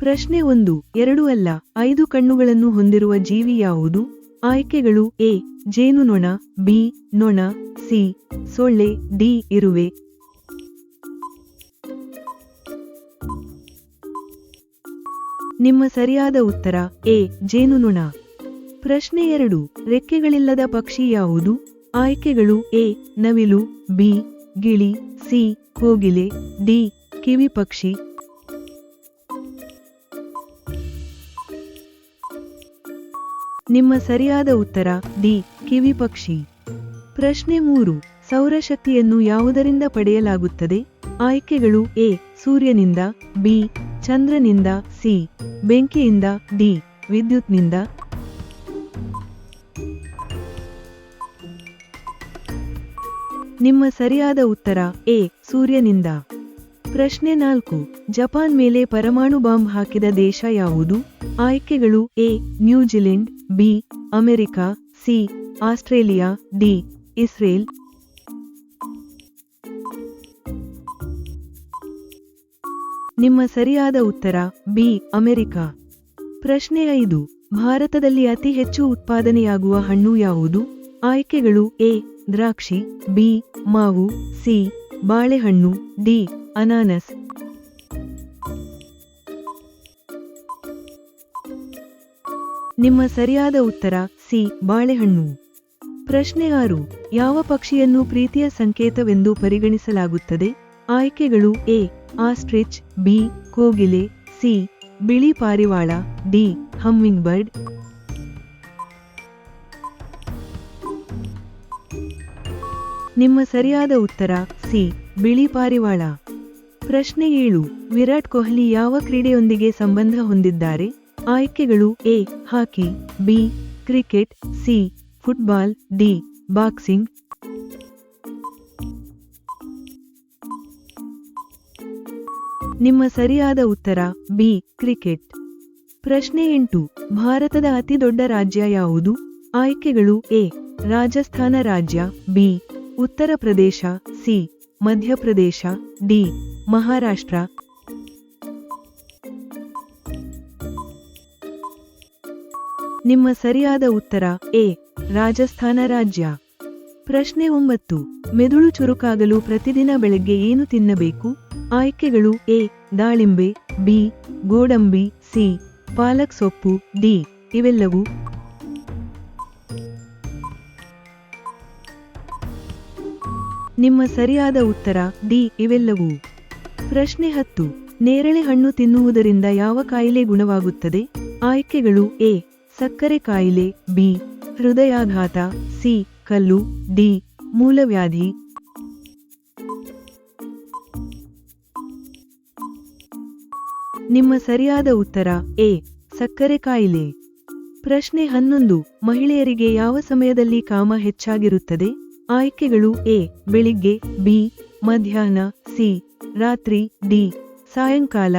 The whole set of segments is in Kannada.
ಪ್ರಶ್ನೆ 1, 2 ಅಲ್ಲ 5 ಕಣ್ಣುಗಳನ್ನು ಹೊಂದಿರುವ ಜೀವಿ ಯಾವುದು? ಆಯ್ಕೆಗಳು ಎ ಜೇನುನೊಣ, ಬಿ ನೊಣ, ಸಿ ಸೊಳ್ಳೆ, ಡಿ ಇರುವೆ. ನಿಮ್ಮ ಸರಿಯಾದ ಉತ್ತರ ಎ ಜೇನುನೊಣ. ಪ್ರಶ್ನೆ 2, ರೆಕ್ಕೆಗಳಿಲ್ಲದ ಪಕ್ಷಿ ಯಾವುದು? ಆಯ್ಕೆಗಳು ಎ ನವಿಲು, ಬಿ ಗಿಳಿ, ಸಿ ಕೋಗಿಲೆ, ಡಿ ಕಿವಿ ಪಕ್ಷಿ. ನಿಮ್ಮ ಸರಿಯಾದ ಉತ್ತರ ಡಿ ಕಿವಿ ಪಕ್ಷಿ. ಪ್ರಶ್ನೆ 3, ಸೌರಶಕ್ತಿಯನ್ನು ಯಾವುದರಿಂದ ಪಡೆಯಲಾಗುತ್ತದೆ? ಆಯ್ಕೆಗಳು ಎ ಸೂರ್ಯನಿಂದ, ಬಿ ಚಂದ್ರನಿಂದ, ಸಿ ಬೆಂಕಿಯಿಂದ, ಡಿ ವಿದ್ಯುತ್ನಿಂದ. ನಿಮ್ಮ ಸರಿಯಾದ ಉತ್ತರ ಎ ಸೂರ್ಯನಿಂದ. ಪ್ರಶ್ನೆ 4, ಜಪಾನ್ ಮೇಲೆ ಪರಮಾಣು ಬಾಂಬ್ ಹಾಕಿದ ದೇಶ ಯಾವುದು? ಆಯ್ಕೆಗಳು A New Zealand, B America, C Australia, D Israel. ನಿಮ್ಮ ಸರಿಯಾದ ಉತ್ತರ ಬಿ ಅಮೆರಿಕ. ಪ್ರಶ್ನೆ 5, ಭಾರತದಲ್ಲಿ ಅತಿ ಹೆಚ್ಚು ಉತ್ಪಾದನೆಯಾಗುವ ಹಣ್ಣು ಯಾವುದು? ಆಯ್ಕೆಗಳು ಎ ದ್ರಾಕ್ಷಿ, ಬಿ ಮಾವು, ಸಿ ಬಾಳೆಹಣ್ಣು, ಡಿ ಅನಾನಸ್. ನಿಮ್ಮ ಸರಿಯಾದ ಉತ್ತರ ಸಿ ಬಾಳೆಹಣ್ಣು. ಪ್ರಶ್ನೆ 6, ಯಾವ ಪಕ್ಷಿಯನ್ನು ಪ್ರೀತಿಯ ಸಂಕೇತವೆಂದು ಪರಿಗಣಿಸಲಾಗುತ್ತದೆ? ಆಯ್ಕೆಗಳು ಎ ಆಸ್ಟ್ರಿಚ್, ಬಿ ಕೋಗಿಲೆ, ಸಿ ಬಿಳಿ ಪಾರಿವಾಳ, ಡಿ ಹಮ್ಮಿಂಗ್ ಬರ್ಡ್. ನಿಮ್ಮ ಸರಿಯಾದ ಉತ್ತರ ಸಿ ಬಿಳಿ ಪಾರಿವಾಳ. ಪ್ರಶ್ನೆ 7, ವಿರಾಟ್ ಕೊಹ್ಲಿ ಯಾವ ಕ್ರೀಡೆಯೊಂದಿಗೆ ಸಂಬಂಧ ಹೊಂದಿದ್ದಾರೆ? ಆಯ್ಕೆಗಳು A hockey, B cricket, C football, D boxing. ನಿಮ್ಮ ಸರಿಯಾದ ಉತ್ತರ ಬಿ ಕ್ರಿಕೆಟ್. ಪ್ರಶ್ನೆ 8, ಭಾರತದ ಅತಿ ದೊಡ್ಡ ರಾಜ್ಯ ಯಾವುದು? ಆಯ್ಕೆಗಳು ಎ ರಾಜಸ್ಥಾನ ರಾಜ್ಯ, B Uttar Pradesh, C Madhya Pradesh, D Maharashtra. ನಿಮ್ಮ ಸರಿಯಾದ ಉತ್ತರ ಎ ರಾಜಸ್ಥಾನ ರಾಜ್ಯ. ಪ್ರಶ್ನೆ 9, ಮೆದುಳು ಚುರುಕಾಗಲು ಪ್ರತಿದಿನ ಬೆಳಗ್ಗೆ ಏನು ತಿನ್ನಬೇಕು? ಆಯ್ಕೆಗಳು ಎ ದಾಳಿಂಬೆ, ಬಿ ಗೋಡಂಬಿ, ಸಿ ಪಾಲಕ್ ಸೊಪ್ಪು, ಡಿ ಇವೆಲ್ಲವೂ. ನಿಮ್ಮ ಸರಿಯಾದ ಉತ್ತರ ಡಿ ಇವೆಲ್ಲವೂ. ಪ್ರಶ್ನೆ 10, ನೇರಳೆ ಹಣ್ಣು ತಿನ್ನುವುದರಿಂದ ಯಾವ ಕಾಯಿಲೆ ಗುಣವಾಗುತ್ತದೆ? ಆಯ್ಕೆಗಳು ಎ ಸಕ್ಕರೆ ಕಾಯಿಲೆ, ಬಿ ಹೃದಯಾಘಾತ, ಸಿ ಕಲ್ಲು, ಡಿ ಮೂಲವ್ಯಾಧಿ. ನಿಮ್ಮ ಸರಿಯಾದ ಉತ್ತರ ಎ ಸಕ್ಕರೆ ಕಾಯಿಲೆ. ಪ್ರಶ್ನೆ 11, ಮಹಿಳೆಯರಿಗೆ ಯಾವ ಸಮಯದಲ್ಲಿ ಕಾಮ ಹೆಚ್ಚಾಗಿರುತ್ತದೆ? ಆಯ್ಕೆಗಳು ಎ ಬೆಳಿಗ್ಗೆ, ಬಿ ಮಧ್ಯಾಹ್ನ, ಸಿ ರಾತ್ರಿ, ಡಿ ಸಾಯಂಕಾಲ.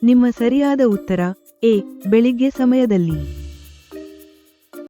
ನಿಮ್ಮ ಸರಿಯಾದ ಉತ್ತರ ಎ ಬೆಳಿಗ್ಗೆ ಸಮಯದಲ್ಲಿ.